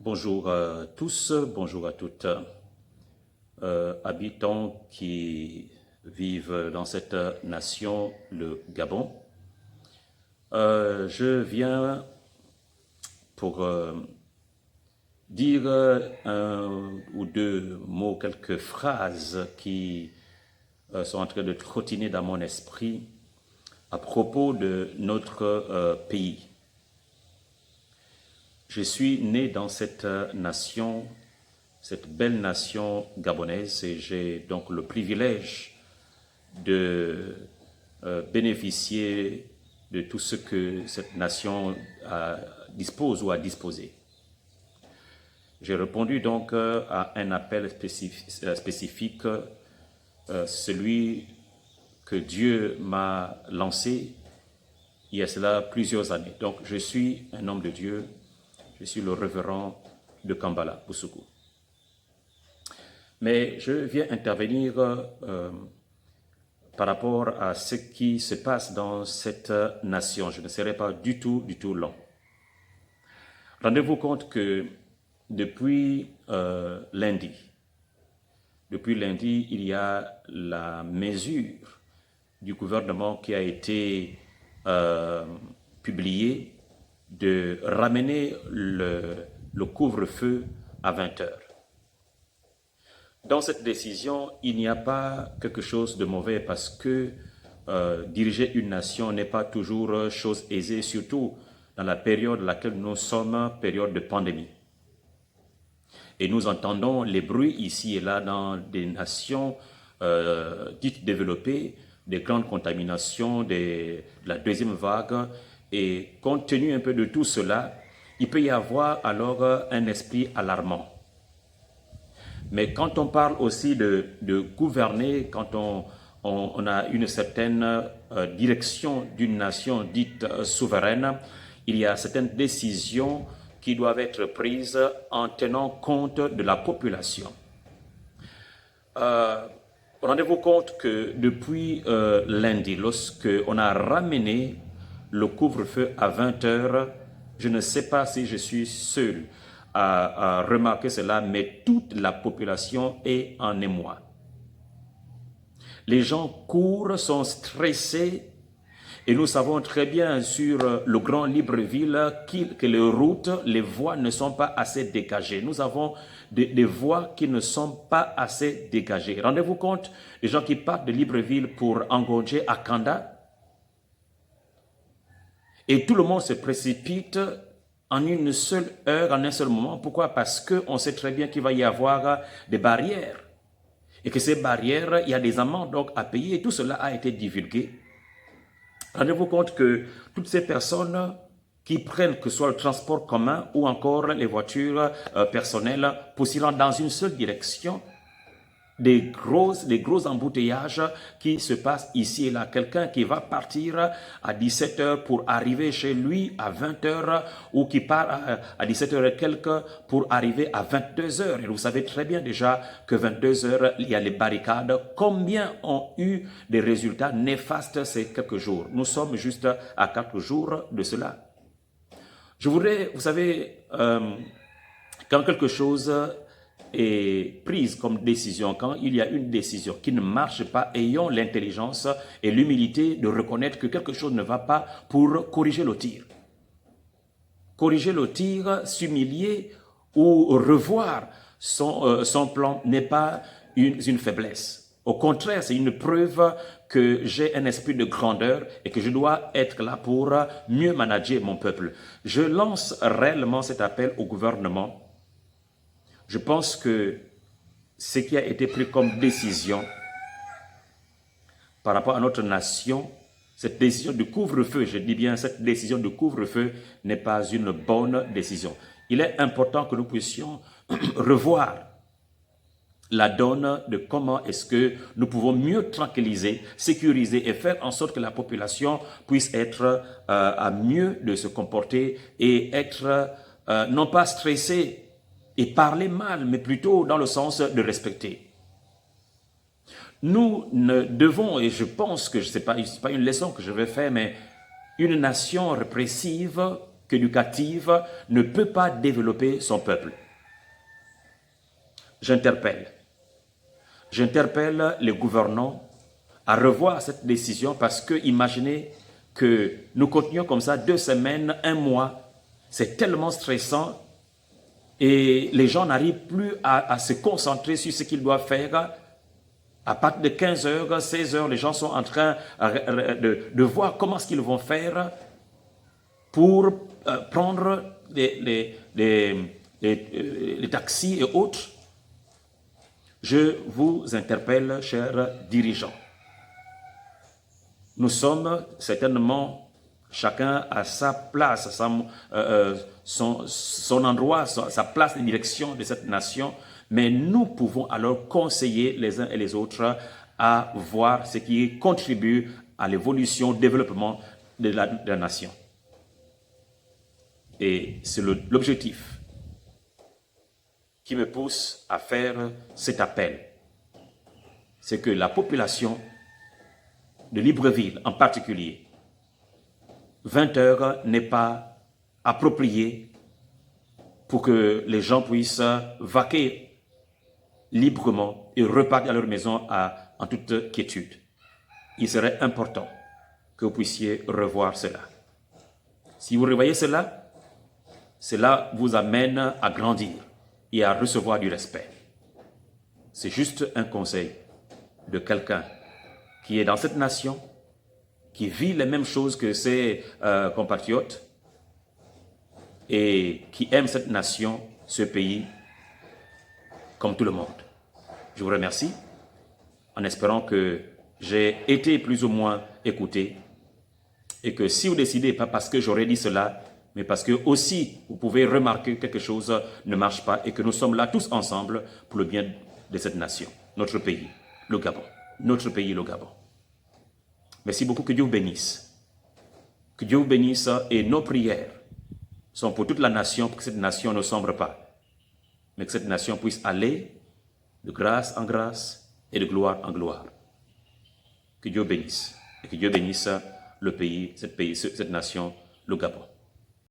Bonjour à tous, bonjour à toutes, habitants qui vivent dans cette nation, le Gabon. Je viens pour dire un ou deux mots, quelques phrases qui sont en train de trottiner dans mon esprit à propos de notre pays. Je suis né dans cette nation, cette belle nation gabonaise, et j'ai donc le privilège de bénéficier de tout ce que cette nation dispose ou a disposé. J'ai répondu donc à un appel spécifique, celui que Dieu m'a lancé il y a cela plusieurs années. Donc je suis un homme de Dieu. Je suis le révérend de Kambala, Boussougou. Mais je viens intervenir par rapport à ce qui se passe dans cette nation. Je ne serai pas du tout long. Rendez-vous compte que depuis lundi, il y a la mesure du gouvernement qui a été publiée de ramener le couvre-feu à 20 heures. Dans cette décision, il n'y a pas quelque chose de mauvais parce que diriger une nation n'est pas toujours chose aisée, surtout dans la période dans laquelle nous sommes, période de pandémie. Et nous entendons les bruits ici et là dans des nations dites développées, des grandes contaminations, de la deuxième vague. Et compte tenu un peu de tout cela, il peut y avoir alors un esprit alarmant. Mais quand on parle aussi de gouverner, quand on a une certaine direction d'une nation dite souveraine, il y a certaines décisions qui doivent être prises en tenant compte de la population. Rendez-vous compte que depuis lundi, lorsque on a ramené le couvre-feu à 20 heures, je ne sais pas si je suis seul à remarquer cela, mais toute la population est en émoi. Les gens courent, sont stressés, et nous savons très bien sur le grand Libreville que les routes, les voies ne sont pas assez dégagées. Nous avons des voies qui ne sont pas assez dégagées. Rendez-vous compte, les gens qui partent de Libreville pour Ngondje à Kanda, et tout le monde se précipite en une seule heure, en un seul moment. Pourquoi? Parce qu'on sait très bien qu'il va y avoir des barrières. Et que ces barrières, il y a des amendes donc à payer. Et tout cela a été divulgué. Rendez-vous compte que toutes ces personnes qui prennent, que ce soit le transport commun ou encore les voitures personnelles, pour s'y rendre dans une seule direction, des gros embouteillages qui se passent ici et là. Quelqu'un qui va partir à 17 heures pour arriver chez lui à 20 heures ou qui part à 17 heures et quelques pour arriver à 22 heures. Et vous savez très bien déjà que 22 heures, il y a les barricades. Combien ont eu des résultats néfastes ces quelques jours? Nous sommes juste à 4 jours de cela. Je voudrais, vous savez, quand quelque chose est prise comme décision, quand il y a une décision qui ne marche pas, ayons l'intelligence et l'humilité de reconnaître que quelque chose ne va pas pour corriger le tir. Corriger le tir, s'humilier ou revoir son plan n'est pas une faiblesse. Au contraire, c'est une preuve que j'ai un esprit de grandeur et que je dois être là pour mieux manager mon peuple. Je lance réellement cet appel au gouvernement. Je pense que ce qui a été pris comme décision par rapport à notre nation, cette décision de couvre-feu, je dis bien cette décision de couvre-feu n'est pas une bonne décision. Il est important que nous puissions revoir la donne de comment est-ce que nous pouvons mieux tranquilliser, sécuriser et faire en sorte que la population puisse être à mieux de se comporter et être non pas stressée et parler mal, mais plutôt dans le sens de respecter. Nous ne devons, et je pense que ce n'est pas une leçon que je vais faire, mais une nation répressive qu'éducative ne peut pas développer son peuple. J'interpelle les gouvernants à revoir cette décision parce que imaginez que nous continuons comme ça 2 semaines, 1 mois, c'est tellement stressant et les gens n'arrivent plus à se concentrer sur ce qu'ils doivent faire. À partir de 15h, 16h, les gens sont en train de voir comment est-ce qu'ils vont faire pour prendre les taxis et autres. Je vous interpelle, chers dirigeants. Nous sommes certainement chacun à sa place, son endroit, sa place de direction de cette nation, mais nous pouvons alors conseiller les uns et les autres à voir ce qui contribue à l'évolution, au développement de la nation. Et c'est l'objectif qui me pousse à faire cet appel. C'est que la population de Libreville en particulier, 20 heures n'est pas approprié pour que les gens puissent vaquer librement et repartir à leur maison en toute quiétude. Il serait important que vous puissiez revoir cela. Si vous revoyez cela, cela vous amène à grandir et à recevoir du respect. C'est juste un conseil de quelqu'un qui est dans cette nation, qui vit les mêmes choses que ses compatriotes et qui aime cette nation, ce pays, comme tout le monde. Je vous remercie en espérant que j'ai été plus ou moins écouté et que si vous décidez, pas parce que j'aurais dit cela, mais parce que aussi vous pouvez remarquer que quelque chose ne marche pas et que nous sommes là tous ensemble pour le bien de cette nation, notre pays, le Gabon. Notre pays, le Gabon. Merci beaucoup, que Dieu vous bénisse. Que Dieu vous bénisse et nos prières sont pour toute la nation, pour que cette nation ne sombre pas, mais que cette nation puisse aller de grâce en grâce et de gloire en gloire. Que Dieu bénisse et que Dieu bénisse le pays, cette nation, le Gabon.